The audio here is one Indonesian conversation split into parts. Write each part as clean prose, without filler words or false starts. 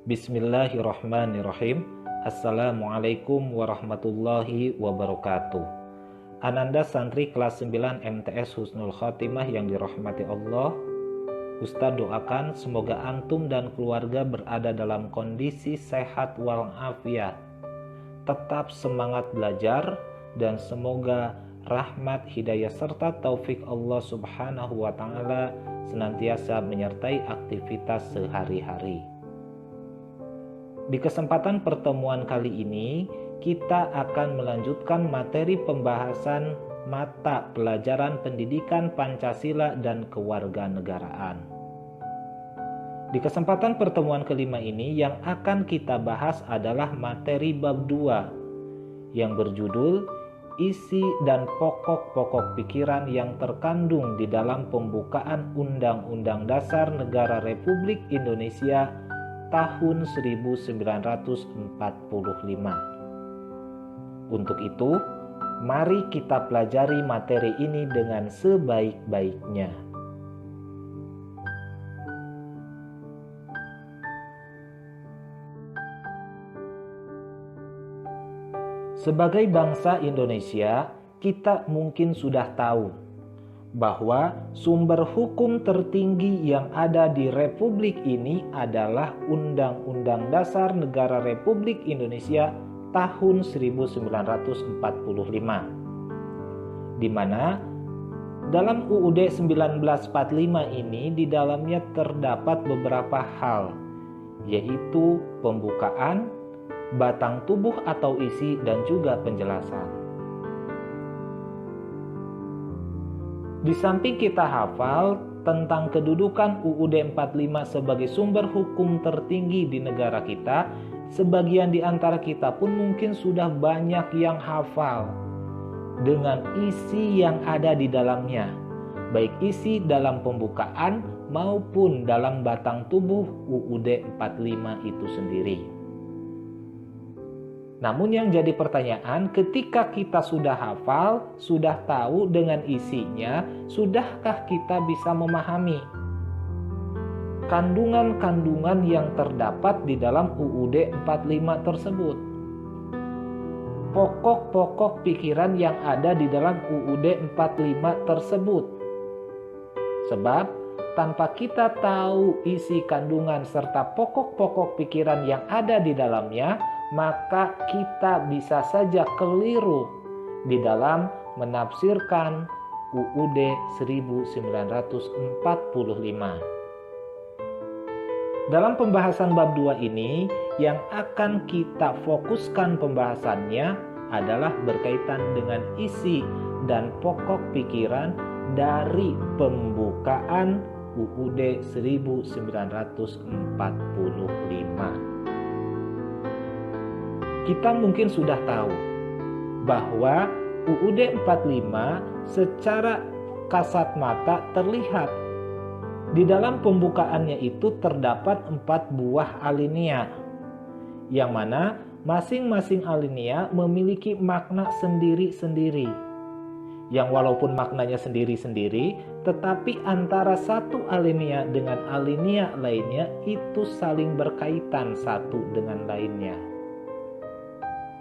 Bismillahirrahmanirrahim. Assalamualaikum warahmatullahi wabarakatuh. Ananda santri kelas 9 MTS Husnul Khotimah yang dirahmati Allah, Ustaz doakan semoga antum dan keluarga berada dalam kondisi sehat walafiat, tetap semangat belajar, dan semoga rahmat, hidayah, serta taufik Allah Subhanahu wa Ta'ala senantiasa menyertai aktivitas sehari-hari. Di kesempatan pertemuan kali ini, kita akan melanjutkan materi pembahasan mata pelajaran pendidikan Pancasila dan kewarganegaraan. Di kesempatan pertemuan kelima ini, yang akan kita bahas adalah materi bab 2 yang berjudul isi dan pokok-pokok pikiran yang terkandung di dalam pembukaan Undang-Undang Dasar Negara Republik Indonesia tahun 1945. Untuk itu, mari kita pelajari materi ini dengan sebaik-baiknya. Sebagai bangsa Indonesia, kita mungkin sudah tahu bahwa sumber hukum tertinggi yang ada di Republik ini adalah Undang-Undang Dasar Negara Republik Indonesia tahun 1945, di mana dalam UUD 1945 ini di dalamnya terdapat beberapa hal, yaitu pembukaan, batang tubuh atau isi, dan juga penjelasan. Di samping kita hafal tentang kedudukan UUD 45 sebagai sumber hukum tertinggi di negara kita, sebagian di antara kita pun mungkin sudah banyak yang hafal dengan isi yang ada di dalamnya, baik isi dalam pembukaan maupun dalam batang tubuh UUD 45 itu sendiri. Namun yang jadi pertanyaan, ketika kita sudah hafal, sudah tahu dengan isinya, sudahkah kita bisa memahami kandungan-kandungan yang terdapat di dalam UUD 45 tersebut? Pokok-pokok pikiran yang ada di dalam UUD 45 tersebut. Sebab tanpa kita tahu isi kandungan serta pokok-pokok pikiran yang ada di dalamnya, maka kita bisa saja keliru di dalam menafsirkan UUD 1945. Dalam pembahasan bab 2 ini, yang akan kita fokuskan pembahasannya adalah berkaitan dengan isi dan pokok pikiran dari pembukaan UUD 1945. Kita mungkin sudah tahu bahwa UUD 45 secara kasat mata terlihat di dalam pembukaannya itu terdapat 4 buah alinea, yang mana masing-masing alinea memiliki makna sendiri-sendiri, yang walaupun maknanya sendiri-sendiri, tetapi antara satu alinea dengan alinea lainnya itu saling berkaitan satu dengan lainnya.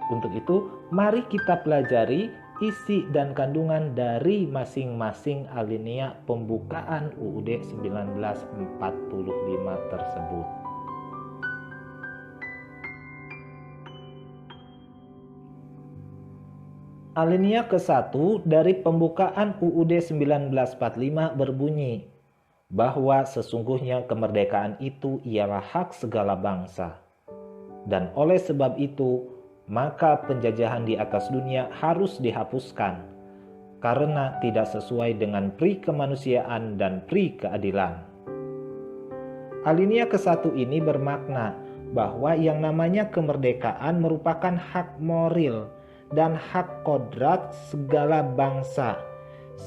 Untuk itu, mari kita pelajari isi dan kandungan dari masing-masing alinea pembukaan UUD 1945 tersebut. Alinea ke-1 dari pembukaan UUD 1945 berbunyi bahwa sesungguhnya kemerdekaan itu ialah hak segala bangsa, dan oleh sebab itu maka penjajahan di atas dunia harus dihapuskan karena tidak sesuai dengan pri kemanusiaan dan pri keadilan. Alinea ke-1 ini bermakna bahwa yang namanya kemerdekaan merupakan hak moral dan hak kodrat segala bangsa,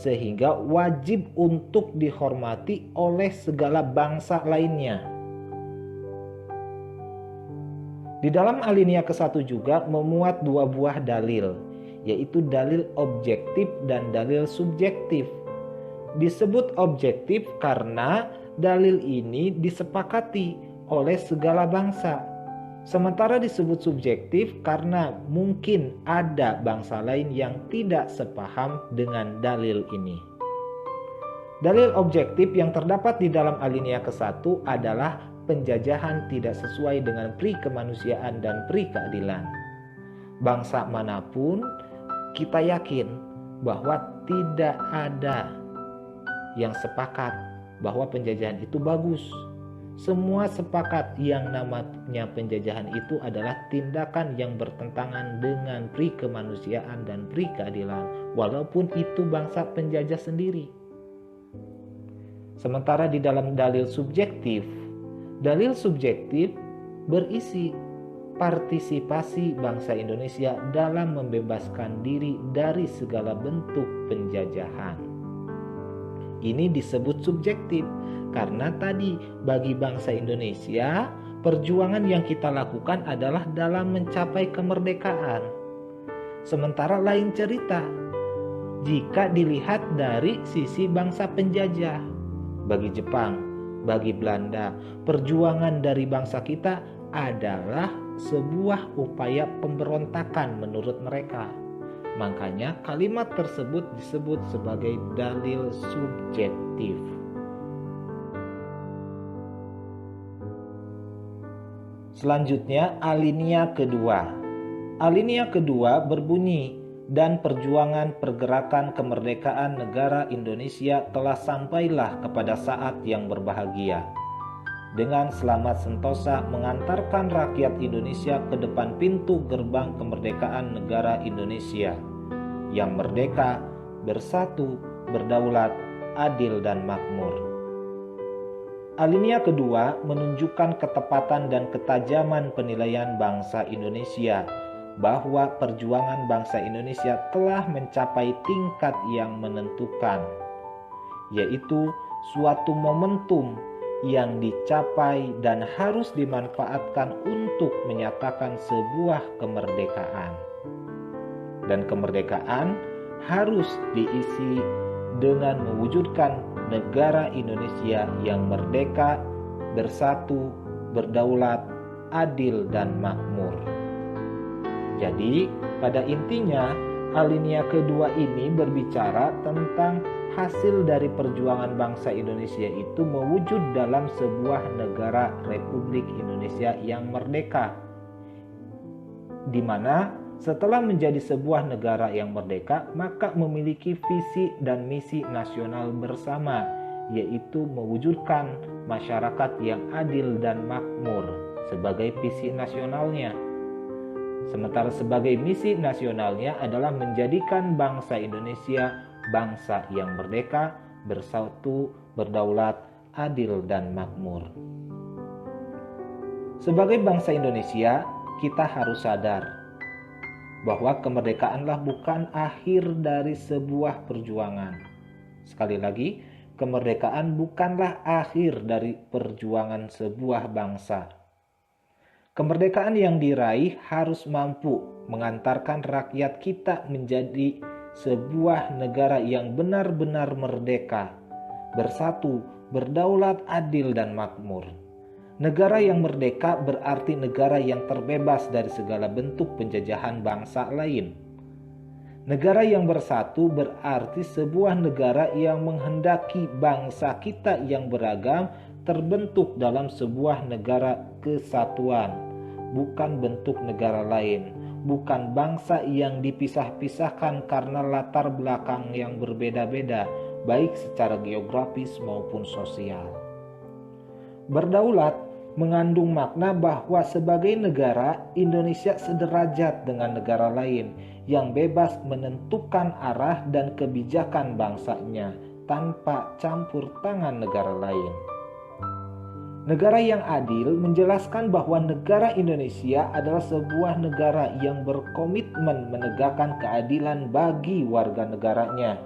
sehingga wajib untuk dihormati oleh segala bangsa lainnya. Di dalam alinea ke-1 juga memuat 2 buah dalil, yaitu dalil objektif dan dalil subjektif. Disebut objektif karena dalil ini disepakati oleh segala bangsa, Sementara disebut subjektif karena mungkin ada bangsa lain yang tidak sepaham dengan dalil ini. Dalil objektif yang terdapat di dalam alinea ke-1 adalah penjajahan tidak sesuai dengan pri kemanusiaan dan pri keadilan. Bangsa manapun kita yakin bahwa tidak ada yang sepakat bahwa penjajahan itu bagus. Semua sepakat yang namanya penjajahan itu adalah tindakan yang bertentangan dengan pri kemanusiaan dan pri keadilan, walaupun itu bangsa penjajah sendiri. Sementara di dalam dalil subjektif berisi partisipasi bangsa Indonesia dalam membebaskan diri dari segala bentuk penjajahan. Ini disebut subjektif karena tadi bagi bangsa Indonesia perjuangan yang kita lakukan adalah dalam mencapai kemerdekaan. Sementara lain cerita jika dilihat dari sisi bangsa penjajah. Bagi Jepang, bagi Belanda, perjuangan dari bangsa kita adalah sebuah upaya pemberontakan menurut mereka. Makanya kalimat tersebut disebut sebagai dalil subjektif. Selanjutnya alinea kedua. Alinea kedua berbunyi, dan perjuangan pergerakan kemerdekaan negara Indonesia telah sampailah kepada saat yang berbahagia. Dengan selamat sentosa mengantarkan rakyat Indonesia ke depan pintu gerbang kemerdekaan negara Indonesia yang merdeka, bersatu, berdaulat, adil dan makmur. Alinea kedua menunjukkan ketepatan dan ketajaman penilaian bangsa Indonesia bahwa perjuangan bangsa Indonesia telah mencapai tingkat yang menentukan, yaitu suatu momentum yang dicapai dan harus dimanfaatkan untuk menyatakan sebuah kemerdekaan. Dan kemerdekaan harus diisi dengan mewujudkan negara Indonesia yang merdeka, bersatu, berdaulat, adil dan makmur. Jadi, pada intinya, alinea kedua ini berbicara tentang hasil dari perjuangan bangsa Indonesia itu mewujud dalam sebuah negara Republik Indonesia yang merdeka, di mana setelah menjadi sebuah negara yang merdeka, maka memiliki visi dan misi nasional bersama, yaitu mewujudkan masyarakat yang adil dan makmur sebagai visi nasionalnya. Sementara sebagai misi nasionalnya adalah menjadikan bangsa Indonesia bangsa yang merdeka, bersatu, berdaulat, adil dan makmur. Sebagai bangsa Indonesia, kita harus sadar bahwa kemerdekaanlah bukan akhir dari sebuah perjuangan. Sekali lagi, kemerdekaan bukanlah akhir dari perjuangan sebuah bangsa. Kemerdekaan yang diraih harus mampu mengantarkan rakyat kita menjadi sebuah negara yang benar-benar merdeka, bersatu, berdaulat, adil, dan makmur. Negara yang merdeka berarti negara yang terbebas dari segala bentuk penjajahan bangsa lain. Negara yang bersatu berarti sebuah negara yang menghendaki bangsa kita yang beragam terbentuk dalam sebuah negara kesatuan, bukan bentuk negara lain, bukan bangsa yang dipisah-pisahkan karena latar belakang yang berbeda-beda, baik secara geografis maupun sosial. Berdaulat mengandung makna bahwa sebagai negara, Indonesia sederajat dengan negara lain yang bebas menentukan arah dan kebijakan bangsanya tanpa campur tangan negara lain. Negara yang adil menjelaskan bahwa negara Indonesia adalah sebuah negara yang berkomitmen menegakkan keadilan bagi warga negaranya.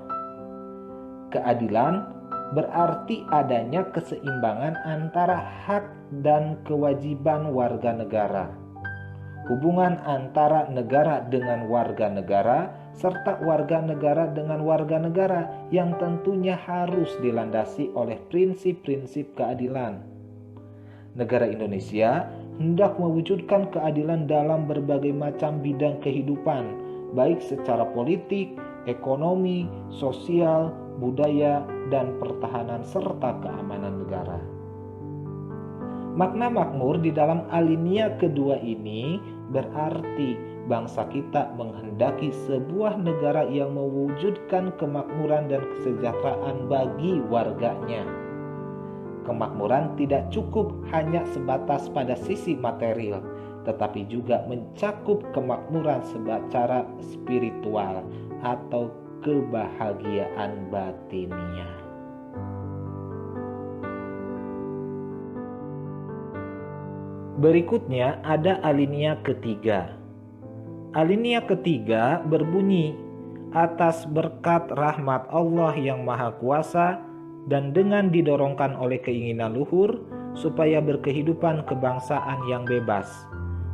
Keadilan berarti adanya keseimbangan antara hak dan kewajiban warga negara, hubungan antara negara dengan warga negara, serta warga negara dengan warga negara yang tentunya harus dilandasi oleh prinsip-prinsip keadilan. Negara Indonesia hendak mewujudkan keadilan dalam berbagai macam bidang kehidupan, baik secara politik, ekonomi, sosial, budaya, dan pertahanan serta keamanan negara. Makna makmur di dalam alinea kedua ini berarti bangsa kita menghendaki sebuah negara yang mewujudkan kemakmuran dan kesejahteraan bagi warganya. Kemakmuran tidak cukup hanya sebatas pada sisi material, tetapi juga mencakup kemakmuran secara spiritual atau kebahagiaan batinia. Berikutnya ada alinea ketiga. Alinea ketiga berbunyi, atas berkat rahmat Allah yang Maha Kuasa dan dengan didorongkan oleh keinginan luhur supaya berkehidupan kebangsaan yang bebas,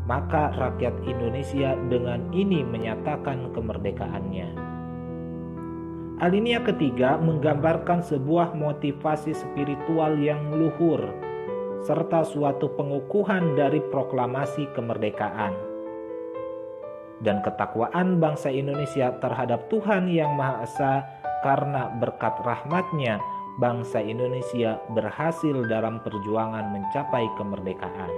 maka rakyat Indonesia dengan ini menyatakan kemerdekaannya. Alinea ketiga menggambarkan sebuah motivasi spiritual yang luhur serta suatu pengukuhan dari proklamasi kemerdekaan dan ketakwaan bangsa Indonesia terhadap Tuhan Yang Maha Esa. Karena berkat rahmatnya bangsa Indonesia berhasil dalam perjuangan mencapai kemerdekaan.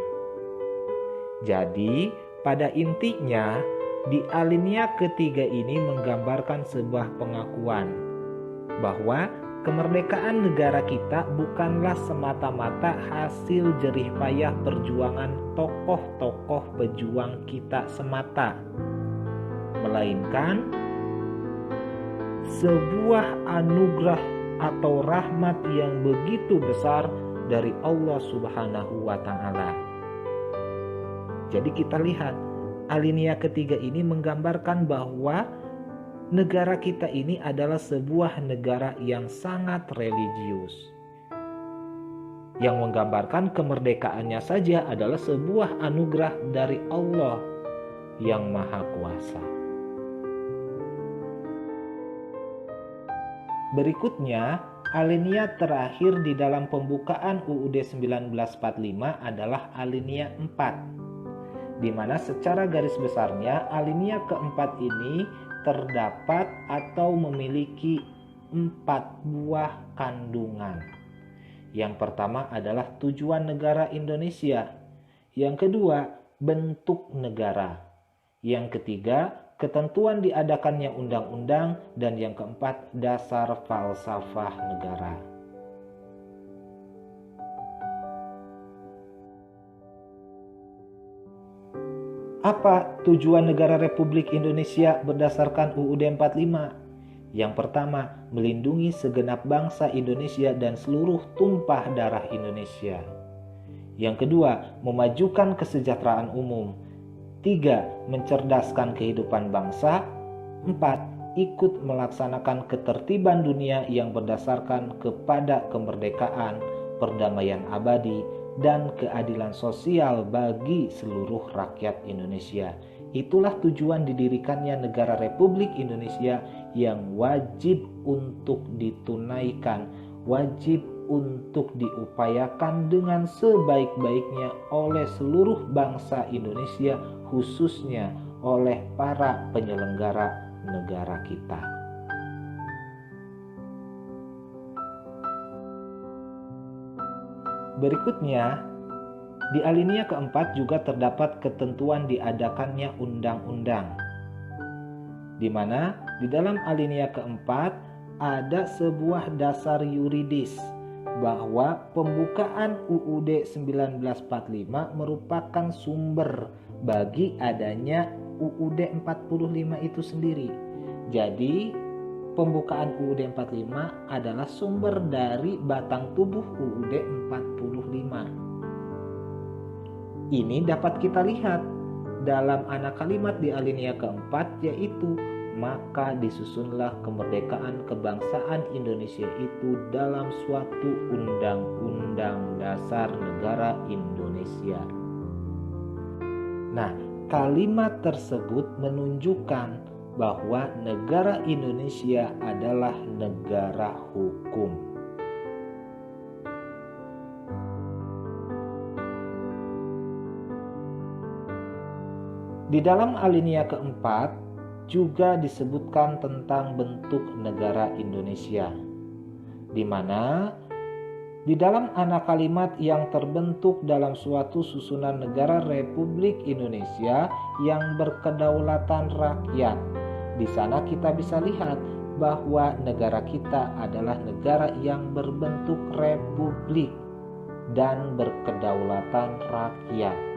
Jadi pada intinya di alinea ketiga ini menggambarkan sebuah pengakuan bahwa kemerdekaan negara kita bukanlah semata-mata hasil jerih payah perjuangan tokoh-tokoh pejuang kita semata, melainkan sebuah anugerah atau rahmat yang begitu besar dari Allah Subhanahu wa Ta'ala. Jadi kita lihat alinea ketiga ini menggambarkan bahwa negara kita ini adalah sebuah negara yang sangat religius. Yang menggambarkan kemerdekaannya saja adalah sebuah anugerah dari Allah yang Maha Kuasa. Berikutnya, alinea terakhir di dalam pembukaan UUD 1945 adalah alinea 4, di mana secara garis besarnya alinea keempat ini terdapat atau memiliki 4 buah kandungan. Yang pertama adalah tujuan negara Indonesia. Yang kedua, bentuk negara. Yang ketiga, ketentuan diadakannya undang-undang. Dan yang keempat, dasar falsafah negara. Apa tujuan negara Republik Indonesia berdasarkan UUD 45? Yang pertama, melindungi segenap bangsa Indonesia dan seluruh tumpah darah Indonesia. Yang kedua, memajukan kesejahteraan umum. 3. Mencerdaskan kehidupan bangsa. 4. Ikut melaksanakan ketertiban dunia yang berdasarkan kepada kemerdekaan, perdamaian abadi, dan keadilan sosial bagi seluruh rakyat Indonesia. Itulah tujuan didirikannya negara Republik Indonesia yang wajib untuk ditunaikan, wajib untuk diupayakan dengan sebaik-baiknya oleh seluruh bangsa Indonesia, khususnya oleh para penyelenggara negara kita. Berikutnya, di alinea keempat juga terdapat ketentuan diadakannya undang-undang, di mana di dalam alinea keempat ada sebuah dasar yuridis bahwa pembukaan UUD 1945 merupakan sumber bagi adanya UUD 45 itu sendiri. Jadi pembukaan UUD 45 adalah sumber dari batang tubuh UUD 45. Ini dapat kita lihat dalam anak kalimat di alinea keempat, yaitu maka disusunlah kemerdekaan kebangsaan Indonesia itu dalam suatu undang-undang dasar negara Indonesia. Nah, kalimat tersebut menunjukkan bahwa negara Indonesia adalah negara hukum. Di dalam alinea keempat juga disebutkan tentang bentuk negara Indonesia, di mana di dalam ana kalimat yang terbentuk dalam suatu susunan negara Republik Indonesia yang berkedaulatan rakyat. Di sana kita bisa lihat bahwa negara kita adalah negara yang berbentuk republik dan berkedaulatan rakyat.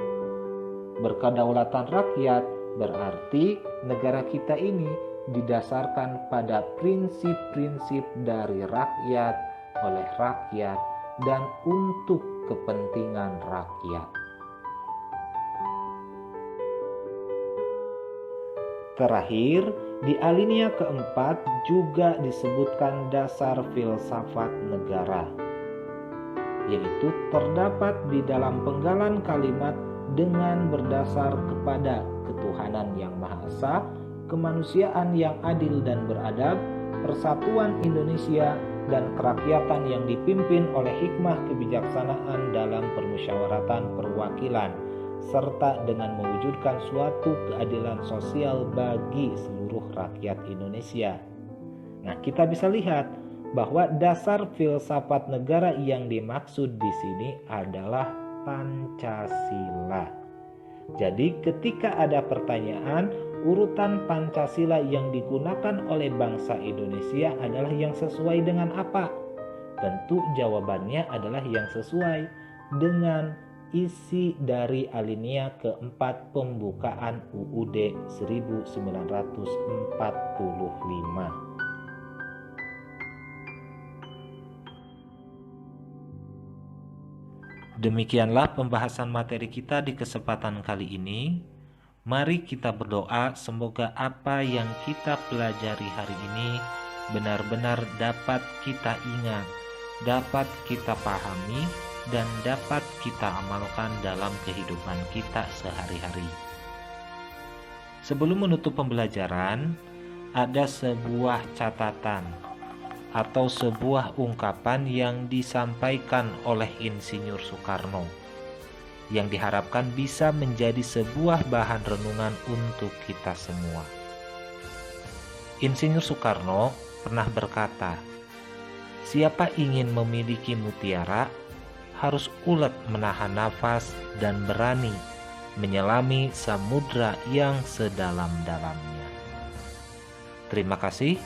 Berkedaulatan rakyat berarti negara kita ini didasarkan pada prinsip-prinsip dari rakyat, oleh rakyat, dan untuk kepentingan rakyat. Terakhir, di alinea keempat juga disebutkan dasar filsafat negara, yaitu terdapat di dalam penggalan kalimat dengan berdasar kepada ketuhanan yang Maha Esa, kemanusiaan yang adil dan beradab, persatuan Indonesia, dan kerakyatan yang dipimpin oleh hikmah kebijaksanaan dalam permusyawaratan perwakilan, serta dengan mewujudkan suatu keadilan sosial bagi seluruh rakyat Indonesia. Nah, kita bisa lihat bahwa dasar filsafat negara yang dimaksud di sini adalah Pancasila. Jadi ketika ada pertanyaan, urutan Pancasila yang digunakan oleh bangsa Indonesia adalah yang sesuai dengan apa? Tentu jawabannya adalah yang sesuai dengan isi dari alinea keempat pembukaan UUD 1945. Demikianlah pembahasan materi kita di kesempatan kali ini. Mari kita berdoa semoga apa yang kita pelajari hari ini benar-benar dapat kita ingat, dapat kita pahami, dan dapat kita amalkan dalam kehidupan kita sehari-hari. Sebelum menutup pembelajaran, ada sebuah catatan atau sebuah ungkapan yang disampaikan oleh Insinyur Soekarno yang diharapkan bisa menjadi sebuah bahan renungan untuk kita semua. Insinyur Soekarno pernah berkata, "Siapa ingin memiliki mutiara harus ulet menahan nafas dan berani menyelami samudra yang sedalam-dalamnya." Terima kasih.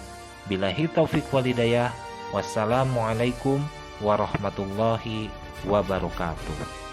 Billahi taufiq walhidayah. Wassalamualaikum warahmatullahi wabarakatuh.